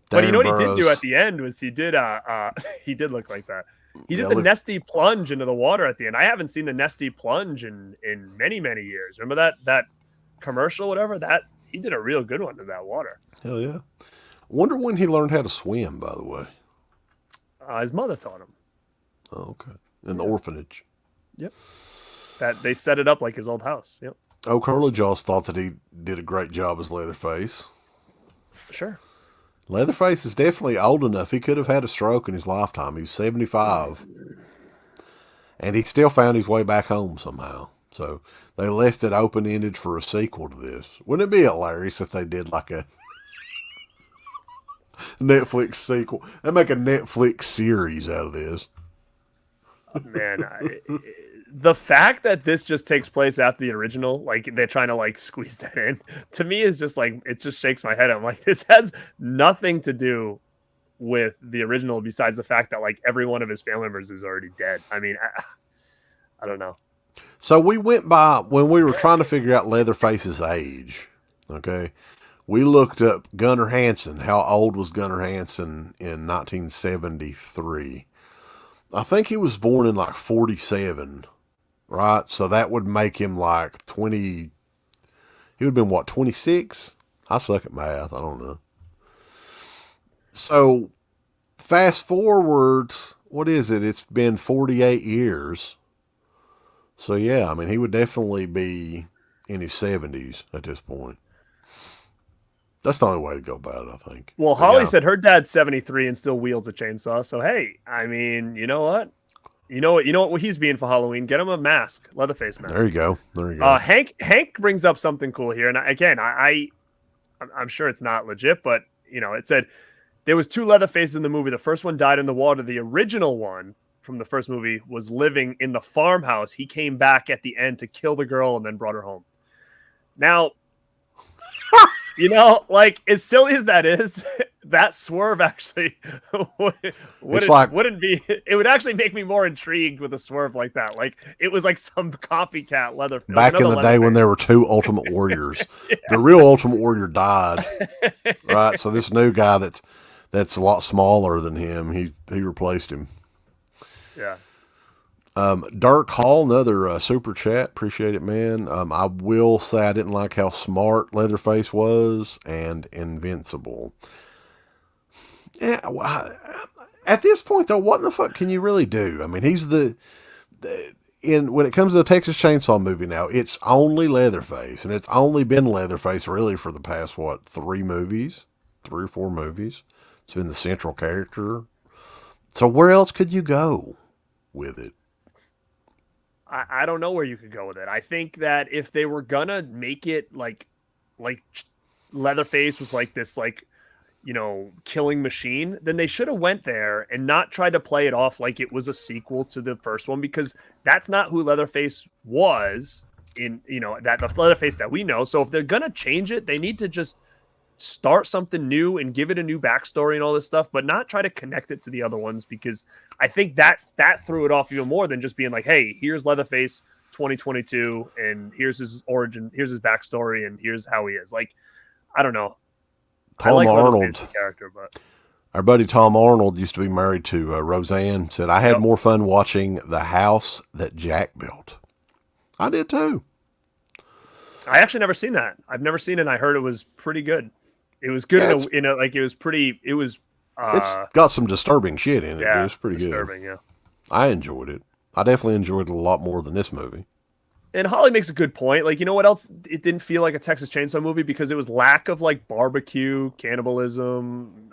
But Darren what Burroughs. he did do at the end was he did look like that. He did the Nesty plunge into the water at the end. I haven't seen the Nesty plunge in many, many years. Remember that commercial, whatever? That he did a real good one in that water. Hell yeah. Wonder when he learned how to swim, by the way. His mother taught him. Oh, okay. In the orphanage. Yep. That they set it up like his old house. Yep. Oh, Curly Jaws thought that he did a great job as Leatherface. Sure. Leatherface is definitely old enough. He could have had a stroke in his lifetime. He was 75. And he still found his way back home somehow. So they left it open-ended for a sequel to this. Wouldn't it be hilarious if they did like a Netflix sequel? They make a Netflix series out of this. Man, the fact that this just takes place after the original, like they're trying to like squeeze that in, to me is just like, it just shakes my head. I'm like, this has nothing to do with the original besides the fact that like every one of his family members is already dead. I mean, I don't know. So we went by, when we were trying to figure out Leatherface's age, okay, we looked up Gunnar Hansen. How old was Gunnar Hansen in 1973? I think he was born in like 47, right? So that would make him like 20. He would have been what, 26? I suck at math. I don't know. So fast forwards, what is it? It's been 48 years. So yeah, I mean, he would definitely be in his 70s at this point. That's the only way to go about it, I think. Well, Holly said her dad's 73 and still wields a chainsaw. So hey, I mean, you know what? You know what he's being for Halloween? Get him a mask, Leatherface mask. There you go. There you go. Hank brings up something cool here, and I'm sure it's not legit, but it said there was 2 Leatherfaces in the movie. The first one died in the water. The original one from the first movie was living in the farmhouse. He came back at the end to kill the girl and then brought her home. Now, like as silly as that is, that swerve actually wouldn't be. It would actually make me more intrigued with a swerve like that. Like it was like some copycat Leatherface. Back in the day when there were 2 Ultimate Warriors, yeah. The real Ultimate Warrior died, right? So this new guy that's a lot smaller than him, he replaced him. Yeah. Dirk Hall, another super chat. Appreciate it, man. I will say I didn't like how smart Leatherface was and invincible. Yeah, at this point, though, what the fuck can you really do? I mean, when it comes to the Texas Chainsaw movie now, it's only Leatherface, and it's only been Leatherface really for the past three or four movies. It's been the central character. So where else could you go with it? I don't know where you could go with it. I think that if they were gonna make it like Leatherface was like this killing machine, then they should have went there and not tried to play it off like it was a sequel to the first one, because that's not who Leatherface was in that the Leatherface that we know. So if they're gonna change it, they need to just start something new and give it a new backstory and all this stuff, but not try to connect it to the other ones, because I think that threw it off even more than just being like, hey, here's Leatherface 2022 and here's his origin, here's his backstory, and here's how he is. Like, I don't know. I Tom like Arnold, the character, but our buddy Tom Arnold used to be married to Roseanne. Said I had more fun watching the house that Jack built. I did too. I actually never seen that. I've never seen it. And I heard it was pretty good. It was good like it was pretty. It was. It's got some disturbing shit in it. Yeah, but it's pretty disturbing, good. Yeah, I enjoyed it. I definitely enjoyed it a lot more than this movie. And Holly makes a good point. Like, you know what else? It didn't feel like a Texas Chainsaw movie because it was lack of like barbecue, cannibalism.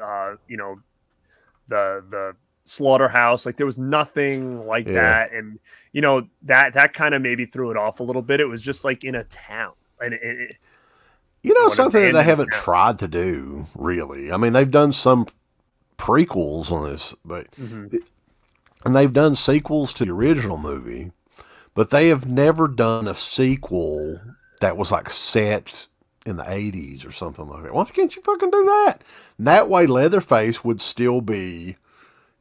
The slaughterhouse. Like, there was nothing like that, and that kind of maybe threw it off a little bit. It was just like in a town, and something that they haven't tried to do really. I mean, they've done some prequels on this, but and they've done sequels to the original movie. But they have never done a sequel that was like set in the 80s or something like that. Why can't you fucking do that? That way Leatherface would still be,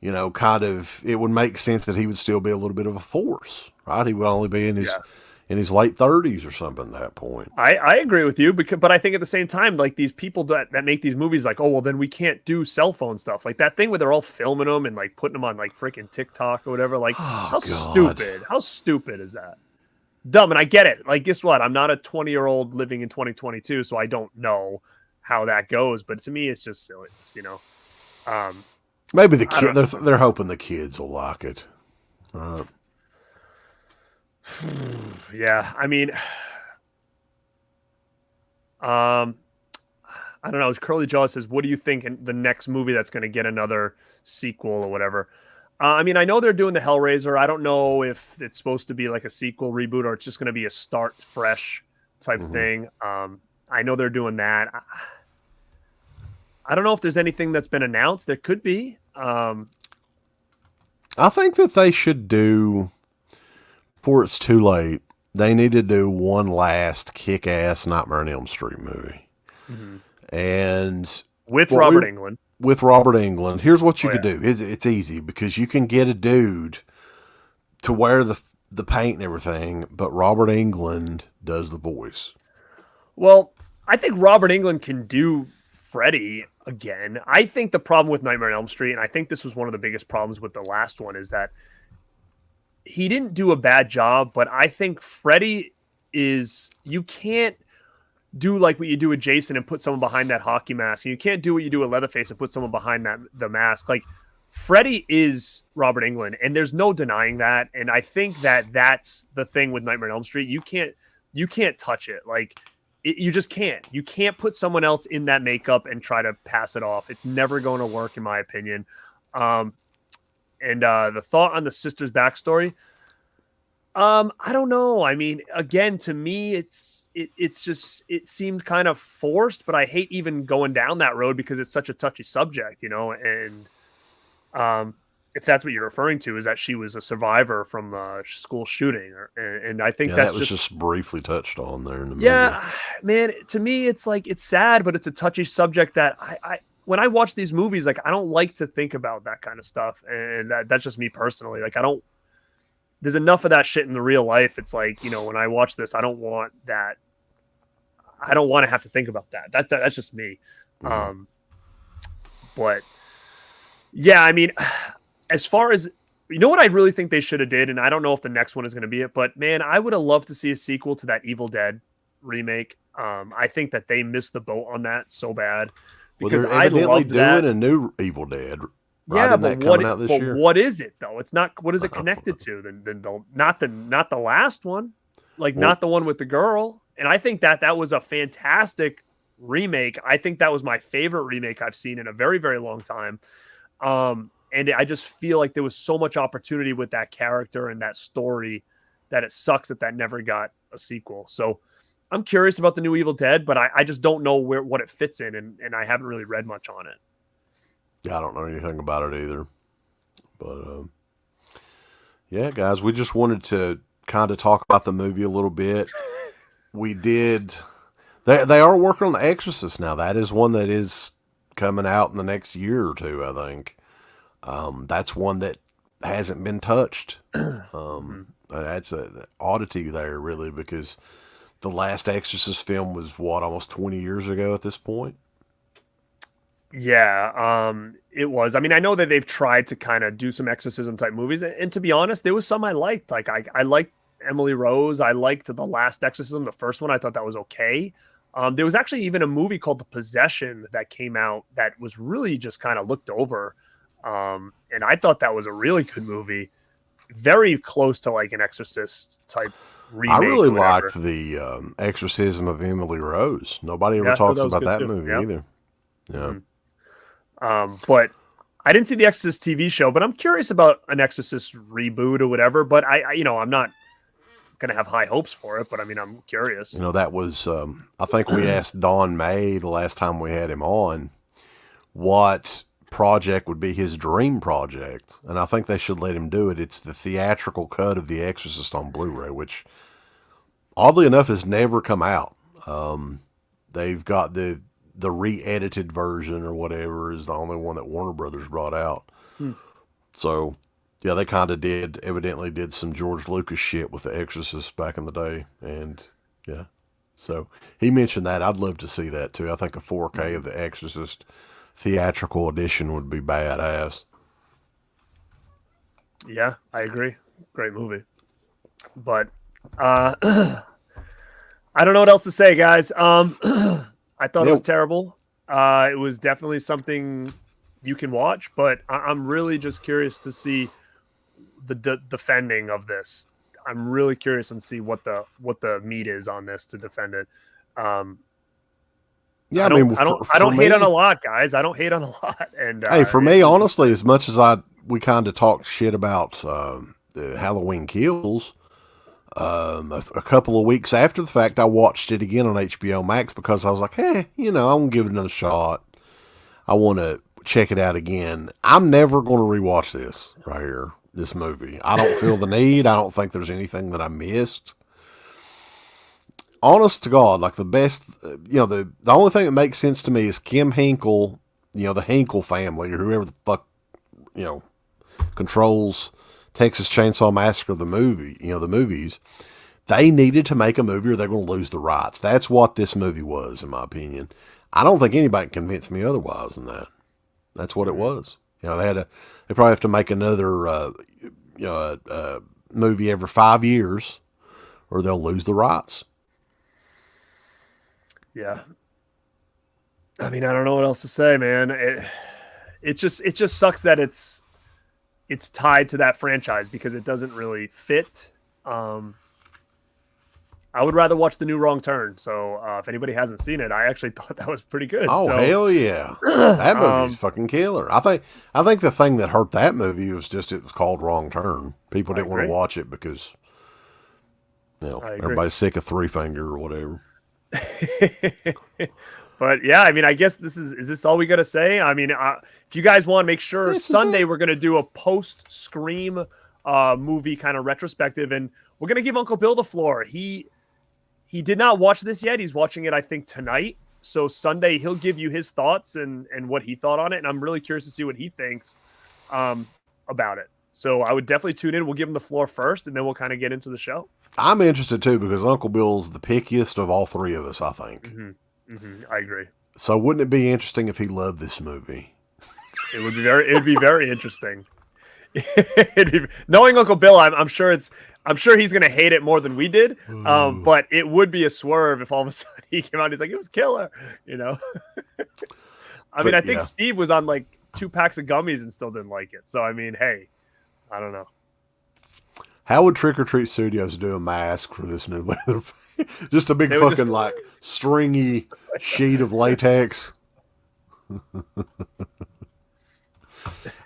kind of, it would make sense that he would still be a little bit of a force, right? He would only be in his late 30s or something at that point. I agree with you, but I think at the same time, like, these people that make these movies, like, oh, well, then we can't do cell phone stuff. Like that thing where they're all filming them and like putting them on like freaking TikTok or whatever. Like, how stupid is that? Dumb. And I get it. Like, guess what? I'm not a 20-year-old living in 2022, so I don't know how that goes. But to me, it's just silly, Maybe the kid, they're hoping the kids will like it. Yeah, I mean, I don't know. Curly Jaw says, "What do you think in the next movie that's going to get another sequel or whatever?" I mean, I know they're doing the Hellraiser. I don't know if it's supposed to be like a sequel reboot or it's just going to be a start fresh type thing. I know they're doing that. I don't know if there's anything that's been announced. There could be. I think that they should do, before it's too late, they need to do one last kick-ass Nightmare on Elm Street movie. And with Robert Englund. With Robert Englund. Here's what you could do. It's easy because you can get a dude to wear the paint and everything, but Robert Englund does the voice. Well, I think Robert Englund can do Freddy again. I think the problem with Nightmare on Elm Street, and I think this was one of the biggest problems with the last one, is that he didn't do a bad job, but I think Freddy you can't do like what you do with Jason and put someone behind that hockey mask. And you can't do what you do with Leatherface and put someone behind the mask. Like, Freddy is Robert Englund, and there's no denying that. And I think that that's the thing with Nightmare on Elm Street. You can't touch it. Like, you just can't. You can't put someone else in that makeup and try to pass it off. It's never going to work, in my opinion. And the thought on the sister's backstory, I don't know. I mean, again, to me, it seemed kind of forced, but I hate even going down that road because it's such a touchy subject, and if that's what you're referring to, is that she was a survivor from a school shooting, and I think that was just briefly touched on there in the movie. Yeah, man, to me, it's like, it's sad, but it's a touchy subject that I when I watch these movies, like, I don't like to think about that kind of stuff, and that's just me personally. Like, there's enough of that shit in the real life. It's like, when I watch this, I don't want that. I don't want to have to think about that. That's just me. But yeah, I mean, as far as, what I really think they should have did, and I don't know if the next one is going to be it, but man, I would have loved to see a sequel to that Evil Dead remake. I think that they missed the boat on that so bad, because they're evidently doing a new Evil Dead. Right, Yeah, isn't that coming out this year? what is it though? It's not. What is it connected to? Not the last one, like Well, not the one with the girl. And I think that was a fantastic remake. I think that was my favorite remake I've seen in a very very long time. And I just feel like there was so much opportunity with that character and that story that it sucks that never got a sequel. So I'm curious about the new Evil Dead, but I just don't know what it fits in, and I haven't really read much on it. yeah, I don't know anything about it either. But yeah, guys, we just wanted to kind of talk about the movie a little bit. We did. They are working on The Exorcist now. That is one that is coming out in the next year or two, I think. That's one that hasn't been touched. That's an oddity there, really, because the last Exorcist film was almost 20 years ago at this point. Yeah, it was. I mean, I know that they've tried to kind of do some exorcism type movies, and to be honest, there was some I liked. Like I liked Emily Rose. I liked the last Exorcism, the first one. I thought that was okay. There was actually even a movie called The Possession that came out that was really just kind of looked over, and I thought that was a really good movie, very close to like an Exorcist type I remake. really Or whatever. liked the Exorcism of Emily Rose. Nobody ever Yeah, I thought talks that was about good that too. movie Yeah. either. Yeah. But I didn't see the Exorcist TV show, but I'm curious about an Exorcist reboot or whatever. But I'm not gonna have high hopes for it. But I mean, I'm curious. That was, I think we asked Don May the last time we had him on what project would be his dream project. And I think they should let him do it. It's the theatrical cut of The Exorcist on Blu-ray, which oddly enough has never come out. They've got the re-edited version or whatever is the only one that Warner Brothers brought out. So, yeah, they kind of evidently did some George Lucas shit with The Exorcist back in the day. And, yeah. So, he mentioned that. I'd love to see that, too. I think a 4K of The Exorcist theatrical edition would be badass. Yeah, I agree. Great movie. But I don't know what else to say, guys. I thought it was terrible. It was definitely something you can watch, but I'm really just curious to see the defending of this. I'm really curious and see what the meat is on this to defend it. Yeah, I don't hate on a lot, guys. I don't hate on a lot. And hey, for me, honestly, as much as we kind of talked shit about Halloween Kills, a couple of weeks after the fact, I watched it again on HBO Max because I was like, hey, I'm gonna give it another shot. I want to check it out again. I'm never going to rewatch this right here, this movie. I don't feel the need. I don't think there's anything that I missed. Honest to God, like the best, the only thing that makes sense to me is Kim Hinkle, the Hinkle family or whoever the fuck, controls Texas Chainsaw Massacre, the movie, the movies. They needed to make a movie or they're going to lose the rights. That's what this movie was, in my opinion. I don't think anybody can convince me otherwise than that. That's what it was. They probably have to make another, movie every 5 years or they'll lose the rights. Yeah. I mean, I don't know what else to say, man. It just sucks that it's tied to that franchise because it doesn't really fit. I would rather watch the new Wrong Turn. So if anybody hasn't seen it, I actually thought that was pretty good. Oh, so, hell yeah. That movie's fucking killer. I think the thing that hurt that movie was just it was called Wrong Turn. People didn't want to watch it because everybody's sick of Three Finger or whatever. But yeah, I mean, I guess is this all we got to say? I mean, if you guys want, make sure Sunday we're going to do a post Scream movie kind of retrospective, and we're going to give Uncle Bill the floor. He did not watch this yet. He's watching it, I think, tonight. So Sunday he'll give you his thoughts and what he thought on it, and I'm really curious to see what he thinks about it. So I would definitely tune in. We'll give him the floor first, and then we'll kind of get into the show. I'm interested too because Uncle Bill's the pickiest of all three of us, I think. I agree. So wouldn't it be interesting if he loved this movie? It would be very interesting. Knowing Uncle Bill, I'm sure he's gonna hate it more than we did. But it would be a swerve if all of a sudden he came out and he's like, it was killer, I mean, I think Steve was on like 2 packs of gummies and still didn't like it. So I mean, hey, I don't know. How would Trick or Treat Studios do a mask for this new Leatherface? Just a big fucking like stringy sheet of latex.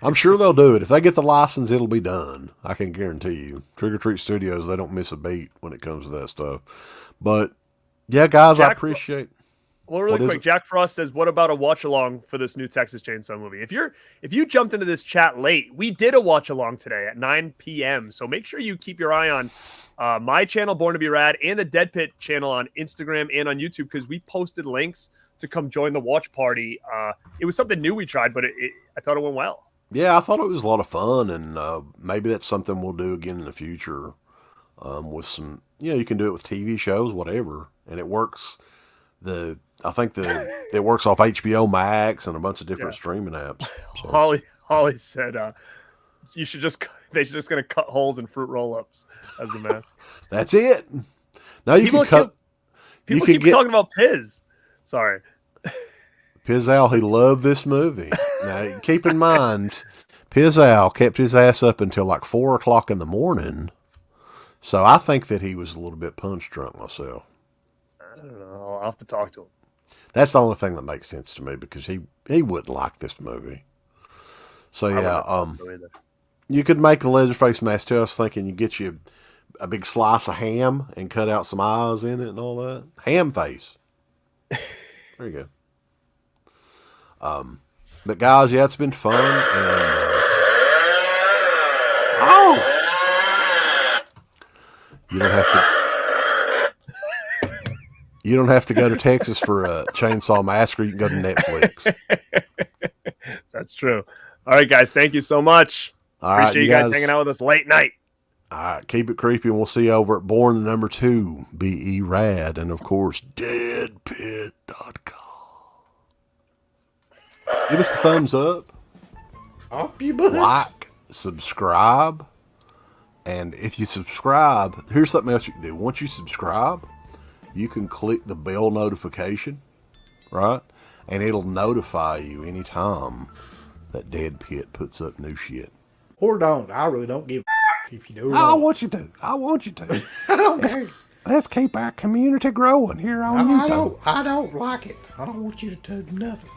I'm sure they'll do it. If they get the license, it'll be done. I can guarantee you. Trick or Treat Studios, they don't miss a beat when it comes to that stuff. But yeah, guys, I appreciate. Well, really quick, Jack Frost says, "What about a watch along for this new Texas Chainsaw movie?" If you jumped into this chat late, we did a watch along today at 9 p.m. So make sure you keep your eye on my channel, Born2BeRad, and the Dead Pit channel on Instagram and on YouTube, because we posted links to come join the watch party. It was something new we tried, but I thought it went well. Yeah, I thought it was a lot of fun, and maybe that's something we'll do again in the future. With some, you can do it with TV shows, whatever, and it works. I think it works off HBO Max and a bunch of different streaming apps. So. Holly said they should just gonna cut holes in fruit roll-ups as the mask. That's it. Now you can cut. People keep talking about Piz. Sorry. Pizzal, he loved this movie. Now keep in mind, Pizzal kept his ass up until like 4 o'clock in the morning. So I think that he was a little bit punch drunk myself. I don't know. I'll have to talk to him. That's the only thing that makes sense to me, because he wouldn't like this movie. So yeah, you could make a Leatherface mask too. I was thinking you get you a big slice of ham and cut out some eyes in it and all that. Ham face. There you go. But guys, yeah, it's been fun. And you don't have to go to Texas for a Chainsaw Massacre. You can go to Netflix. That's true. All right, guys. Thank you so much. Appreciate you guys hanging out with us late night. All right. Keep it creepy, and we'll see you over at Born2BeRad, and, of course, deadpit.com. Give us the thumbs up. Up your butt. Like, subscribe. And if you subscribe, here's something else you can do. Once you subscribe, you can click the bell notification, right? And it'll notify you anytime that Dead Pit puts up new shit. Or don't. I really don't give a if you do. I want you to. I don't care. Let's keep our community growing here on YouTube. I don't like it. I don't want you to do nothing.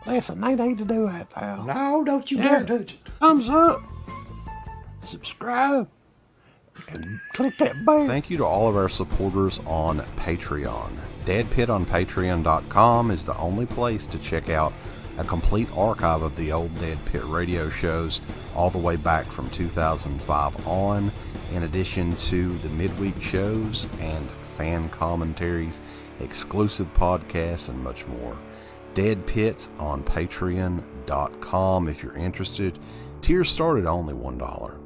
Listen, they need to do that, pal. No, don't you dare touch it. Thumbs up. Subscribe. And click that bell. Thank you to all of our supporters on Patreon. Dead Pit on Patreon.com is the only place to check out a complete archive of the old Dead Pit radio shows all the way back from 2005 on, in addition to the midweek shows and fan commentaries, exclusive podcasts, and much more. Dead Pit on Patreon.com if you're interested. Tiers start at only $1.